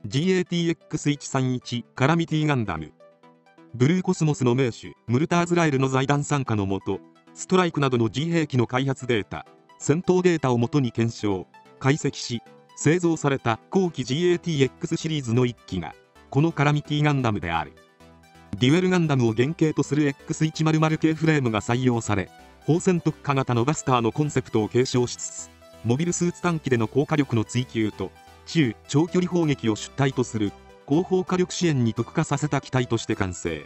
GATX-131 カラミティガンダム。ブルーコスモスの名手ムルターズラエルの財団参加のもと、ストライクなどの G 兵器の開発データ、戦闘データをもとに検証解析し製造された後期 GATX シリーズの1機がこのカラミティガンダムである。デュエルガンダムを原型とする X100 系フレームが採用され、砲戦特化型のバスターのコンセプトを継承しつつ、モビルスーツ短期での高火力の追求と中長距離砲撃を主体とする後方火力支援に特化させた機体として完成。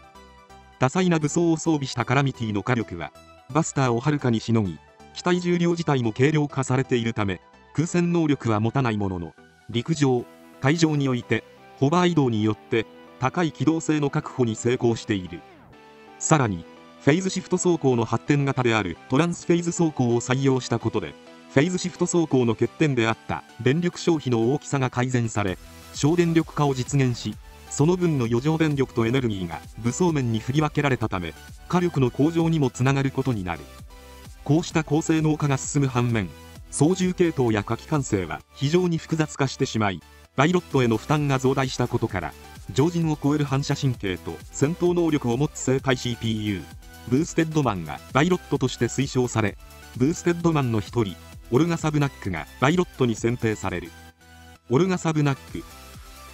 多彩な武装を装備したカラミティの火力はバスターをはるかにしのぎ、機体重量自体も軽量化されているため空戦能力は持たないものの、陸上海上においてホバー移動によって高い機動性の確保に成功している。さらにフェイズシフト走行の発展型であるトランスフェイズ走行を採用したことで、フェイズシフト走行の欠点であった電力消費の大きさが改善され、省電力化を実現し、その分の余剰電力とエネルギーが武装面に振り分けられたため火力の向上にもつながることになる。こうした高性能化が進む反面、操縦系統や火器管制は非常に複雑化してしまい、パイロットへの負担が増大したことから、常人を超える反射神経と戦闘能力を持つ生体 CPU ブーステッドマンがパイロットとして推奨され、ブーステッドマンの一人オルガ・サブナックがパイロットに選定される。オルガ・サブナック、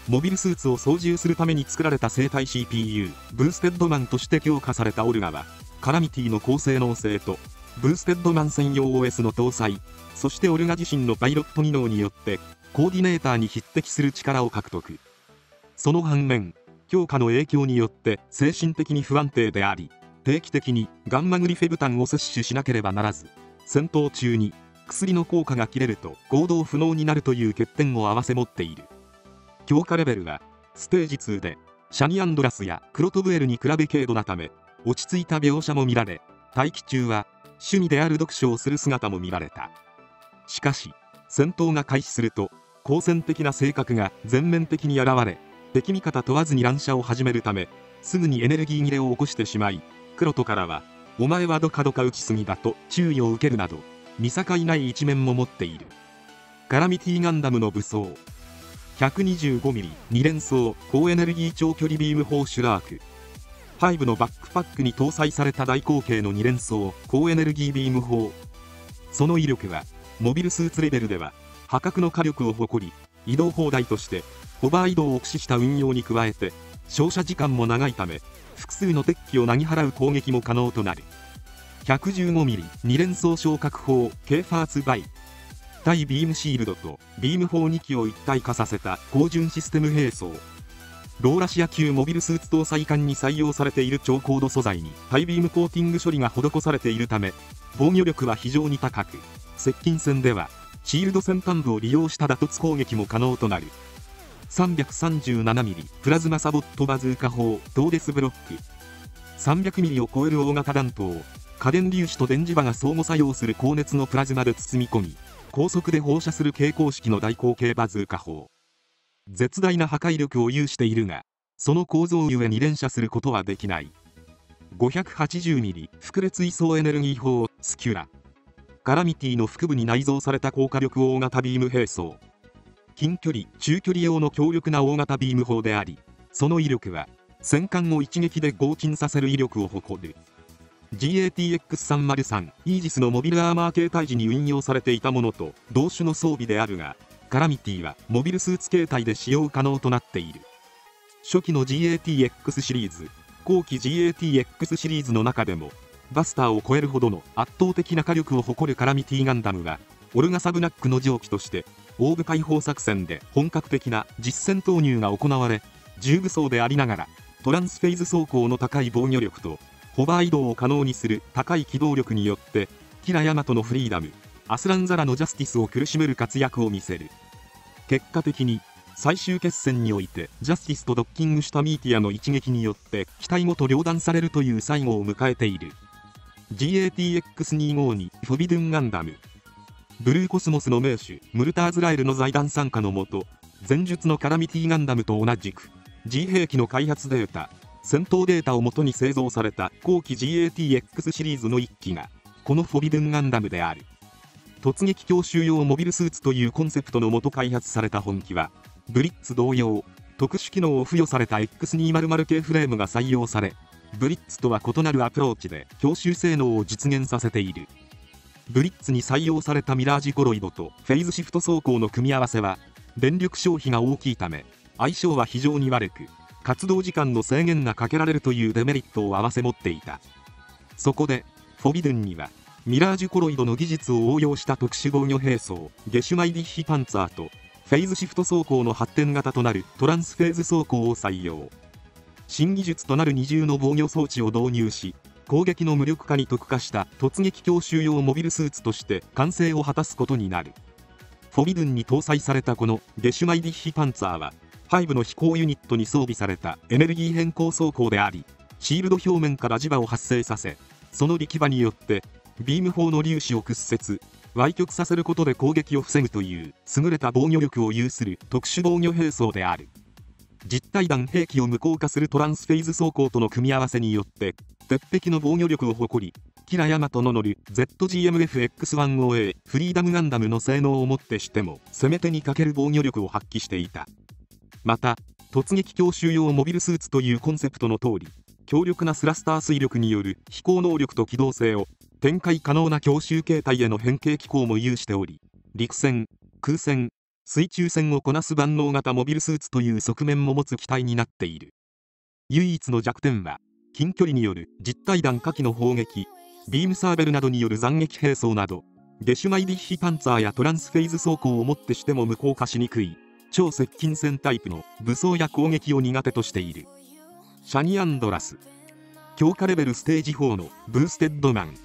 モビルスーツを操縦するために作られた生体 CPU ブーステッドマンとして強化されたオルガは、カラミティの高性能性とブーステッドマン専用 OS の搭載、そしてオルガ自身のパイロット技能によってコーディネーターに匹敵する力を獲得。その反面、強化の影響によって精神的に不安定であり、定期的にガンマグリフェブタンを摂取しなければならず、戦闘中に薬の効果が切れると行動不能になるという欠点を併せ持っている。強化レベルはステージ2でシャニアンドラスやクロトブエルに比べ軽度なため、落ち着いた描写も見られ、待機中は趣味である読書をする姿も見られた。しかし戦闘が開始すると好戦的な性格が全面的に現れ、敵味方問わずに乱射を始めるため、すぐにエネルギー切れを起こしてしまい、クロトからはお前はドカドカ打ちすぎだと注意を受けるなど見境ない一面も持っている。カラミティガンダムの武装、 125mm 2連装高エネルギー長距離ビーム砲シュラーク。5のバックパックに搭載された大口径の2連装高エネルギービーム砲。その威力はモビルスーツレベルでは破格の火力を誇り、移動砲台としてホバー移動を駆使した運用に加えて照射時間も長いため、複数の敵機をなぎ払う攻撃も可能となる。 115mm 2連装小角砲 K ファーツバイ。対ビームシールドとビーム砲2機を一体化させた高純システム兵装。ローラシア級モビルスーツ搭載艦に採用されている超高度素材にハイビームコーティング処理が施されているため、防御力は非常に高く、接近戦ではシールド先端部を利用した打突攻撃も可能となる。337mm プラズマサボットバズーカ砲トーデスブロック。300mm を超える大型弾頭、可電粒子と電磁場が相互作用する高熱のプラズマで包み込み、高速で放射する携行式の大口径バズーカ砲。絶大な破壊力を有しているが、その構造ゆえに連射することはできない。580mm 複列位相エネルギー砲スキュラ。カラミティの腹部に内蔵された高火力大型ビーム兵装。近距離中距離用の強力な大型ビーム砲であり、その威力は戦艦を一撃で轟沈させる威力を誇る。 GATX-303 イージスのモビルアーマー形態時に運用されていたものと同種の装備であるが、カラミティはモビルスーツ形態で使用可能となっている。初期の GATX シリーズ、後期 GATX シリーズの中でもバスターを超えるほどの圧倒的な火力を誇るカラミティガンダムは、オルガ・サブナックの上記として大部解放作戦で本格的な実戦投入が行われ、重武装でありながらトランスフェイズ走行の高い防御力とホバー移動を可能にする高い機動力によってキラ・ヤマトのフリーダム、アスラン・ザラのジャスティスを苦しめる活躍を見せる。結果的に最終決戦においてジャスティスとドッキングしたミーティアの一撃によって機体ごと両断されるという最後を迎えている。 GATX-252 フォビドゥンガンダム。ブルーコスモスの名手ムルターズラエルの財団参加のもと、前述のカラミティガンダムと同じく G 兵器の開発データ、戦闘データをもとに製造された後期 GATX シリーズの1機がこのフォビドゥンガンダムである。突撃強襲用モビルスーツというコンセプトのもと開発された本機は、ブリッツ同様、特殊機能を付与された X200 系フレームが採用され、ブリッツとは異なるアプローチで強襲性能を実現させている。ブリッツに採用されたミラージコロイドとフェイズシフト走行の組み合わせは電力消費が大きいため相性は非常に悪く、活動時間の制限がかけられるというデメリットを併せ持っていた。そこでフォビドゥンにはミラージュコロイドの技術を応用した特殊防御兵装ゲシュマイディッヒパンツァーとフェイズシフト走行の発展型となるトランスフェーズ走行を採用。新技術となる二重の防御装置を導入し、攻撃の無力化に特化した突撃強襲用モビルスーツとして完成を果たすことになる。フォビドゥンに搭載されたこのゲシュマイディッヒパンツァーは背部の飛行ユニットに装備されたエネルギー変更装甲であり、シールド表面から磁場を発生させ、その力場によってビーム砲の粒子を屈折歪曲させることで攻撃を防ぐという優れた防御力を有する特殊防御兵装である。実体弾兵器を無効化するトランスフェイズ装甲との組み合わせによって鉄壁の防御力を誇り、キラヤマトの乗る ZGMF-X10A フリーダムガンダムの性能をもってしても攻め手に欠ける防御力を発揮していた。また突撃強襲用モビルスーツというコンセプトの通り、強力なスラスター推力による飛行能力と機動性を展開可能な強襲形態への変形機構も有しており、陸戦、空戦、水中戦をこなす万能型モビルスーツという側面も持つ機体になっている。唯一の弱点は近距離による実体弾火器の砲撃、ビームサーベルなどによる斬撃兵装など、ゲシュマイディッヒパンツァーやトランスフェイズ装甲をもってしても無効化しにくい超接近戦タイプの武装や攻撃を苦手としている。シャニアンドラス、強化レベルステージ4のブーステッドマン。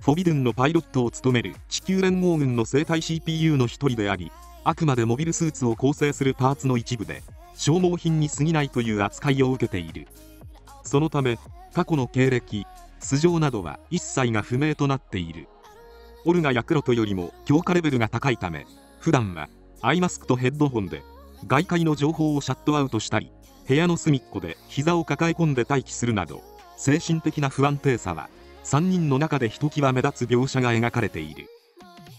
フォビドゥンのパイロットを務める地球連合軍の生体 CPU の一人であり、あくまでモビルスーツを構成するパーツの一部で消耗品に過ぎないという扱いを受けている。そのため過去の経歴、素性などは一切が不明となっている。オルガやクロトよりも強化レベルが高いため、普段はアイマスクとヘッドホンで外界の情報をシャットアウトしたり、部屋の隅っこで膝を抱え込んで待機するなど、精神的な不安定さは3人の中でひときわ目立つ描写が描かれている。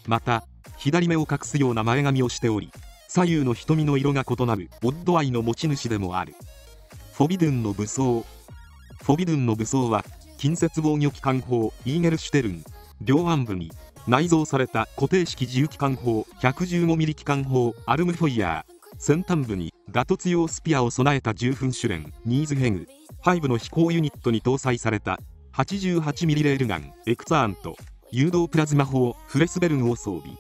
また左目を隠すような前髪をしており、左右の瞳の色が異なるオッドアイの持ち主でもある。フォビドゥンの武装。フォビドゥンの武装は近接防御機関砲イーゲルシュテルン、両腕部に内蔵された固定式自由機関砲 115mm 機関砲アルムフォイヤー、先端部に打突用スピアを備えた10分手連ニーズヘグ、背部の飛行ユニットに搭載された 88mm レールガンエクツァーンと誘導プラズマ砲フレスベルグを装備。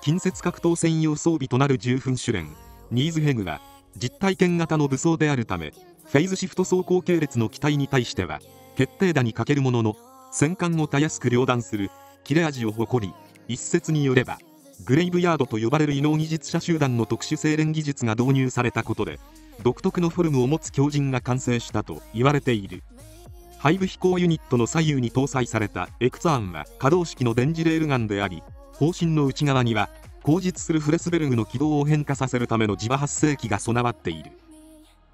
近接格闘専用装備となる10分手連ニーズヘグは実体験型の武装であるため、フェイズシフト走行系列の機体に対しては決定打に欠けるものの、戦艦をたやすく両断する切れ味を誇り、一説によればグレイブヤードと呼ばれる異能技術者集団の特殊精錬技術が導入されたことで独特のフォルムを持つ強靭が完成したと言われている。背部飛行ユニットの左右に搭載されたエクツァーンは可動式の電磁レールガンであり、砲身の内側には後述するフレスベルグの軌道を変化させるための磁場発生器が備わっている。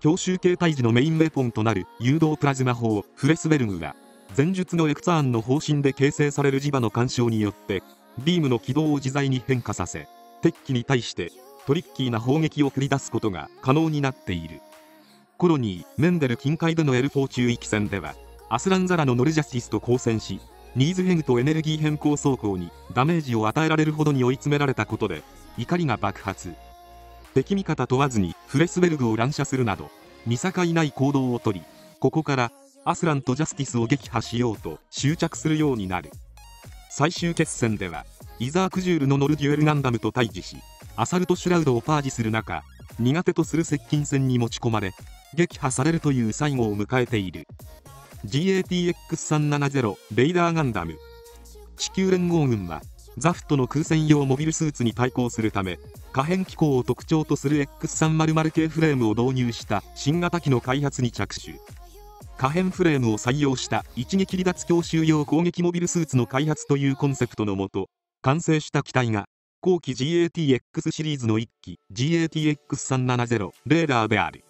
強襲形態時のメインウェポンとなる誘導プラズマ砲フレスベルグは前述のエクツァーンの砲身で形成される磁場の干渉によってビームの軌道を自在に変化させ、敵機に対してトリッキーな砲撃を繰り出すことが可能になっている。コロニー・メンデル近海での L4 中域戦ではアスランザラのノルジャスティスと交戦し、ニーズヘグとエネルギー変更装甲にダメージを与えられるほどに追い詰められたことで怒りが爆発。敵味方問わずにフレスベルグを乱射するなど見境ない行動をとり、ここからアスランとジャスティスを撃破しようと執着するようになる。最終決戦ではイザーク・ジュールの乗るデュエルガンダムと対峙し、アサルト・シュラウドをパージする中、苦手とする接近戦に持ち込まれ撃破されるという最後を迎えている。 GATX370 レイダーガンダム。地球連合軍はザフトの空戦用モビルスーツに対抗するため可変機構を特徴とする X300 系フレームを導入した新型機の開発に着手。可変フレームを採用した一撃離脱強襲用攻撃モビルスーツの開発というコンセプトのもと完成した機体が後期 GATX シリーズの1機 GATX370 レーダーである。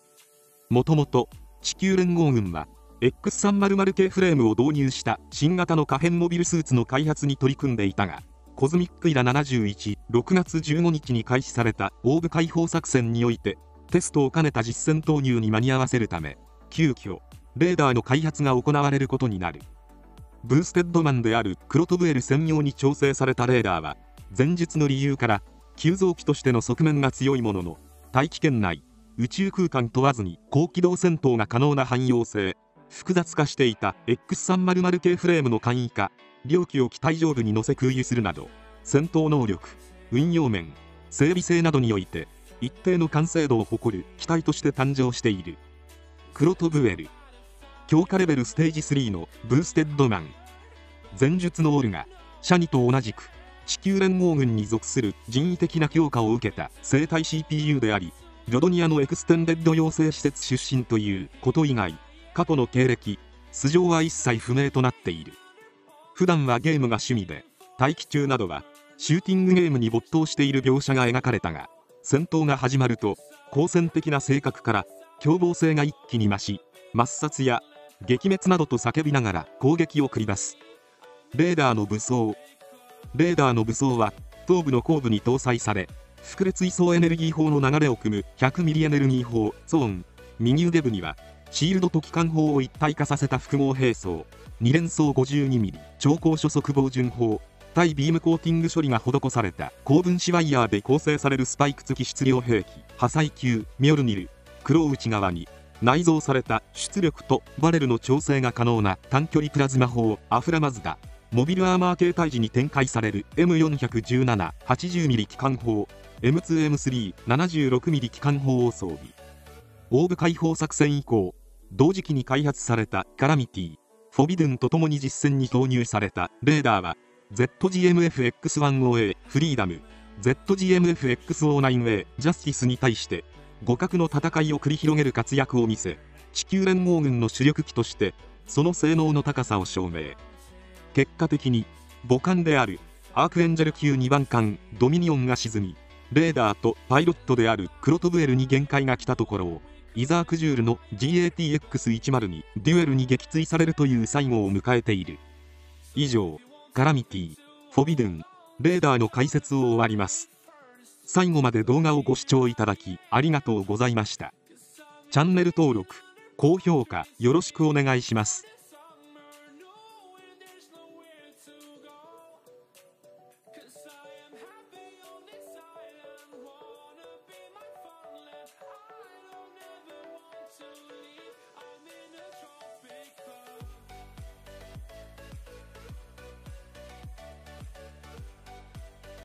もともと地球連合軍は X300 系フレームを導入した新型の可変モビルスーツの開発に取り組んでいたが、コズミックイラ71、6月15日に開始されたオーブ解放作戦において、テストを兼ねた実戦投入に間に合わせるため、急遽、レーダーの開発が行われることになる。ブーステッドマンであるクロトブエル専用に調整されたレーダーは、前述の理由から、急増機としての側面が強いものの、大気圏内、宇宙空間問わずに高機動戦闘が可能な汎用性、複雑化していた X300 系フレームの簡易化、両機を機体上部に乗せ空輸するなど、戦闘能力、運用面、整備性などにおいて、一定の完成度を誇る機体として誕生している。クロトブエル。強化レベルステージ3のブーステッドマン。前述のオルガ、シャニと同じく、地球連合軍に属する人為的な強化を受けた生体 CPU であり、ジョドニアのエクステンデッド養成施設出身ということ以外、過去の経歴、素性は一切不明となっている。普段はゲームが趣味で、待機中などはシューティングゲームに没頭している描写が描かれたが、戦闘が始まると好戦的な性格から凶暴性が一気に増し、抹殺や撃滅などと叫びながら攻撃を繰り出す。レーダーの武装。レーダーの武装は頭部の後部に搭載され、複列位相エネルギー砲の流れを組む100ミリエネルギー砲ゾーン、右腕部にはシールドと機関砲を一体化させた複合兵装、2連装52ミリ超高初速防順砲、対ビームコーティング処理が施された高分子ワイヤーで構成されるスパイク付き質量兵器破砕級ミョルニル、黒内側に内蔵された出力とバレルの調整が可能な短距離プラズマ砲アフラマズダ、モビルアーマー形態時に展開される M417 80ミリ機関砲 M2M3 76ミリ機関砲を装備。オーブ解放作戦以降、同時期に開発されたカラミティ、フォビドゥンとともに実戦に投入されたレーダーは ZGMF-X10A フリーダム、ZGMF-X09A ジャスティスに対して互角の戦いを繰り広げる活躍を見せ、地球連合軍の主力機としてその性能の高さを証明。結果的に母艦であるアークエンジェル級2番艦ドミニオンが沈み、レーダーとパイロットであるクロトブエルに限界が来たところをイザーク・ジュールの GATX10 にデュエルに撃墜されるという最後を迎えている。以上、カラミティ、フォビドゥン、レーダーの解説を終わります。最後まで動画をご視聴いただきありがとうございました。チャンネル登録、高評価よろしくお願いします。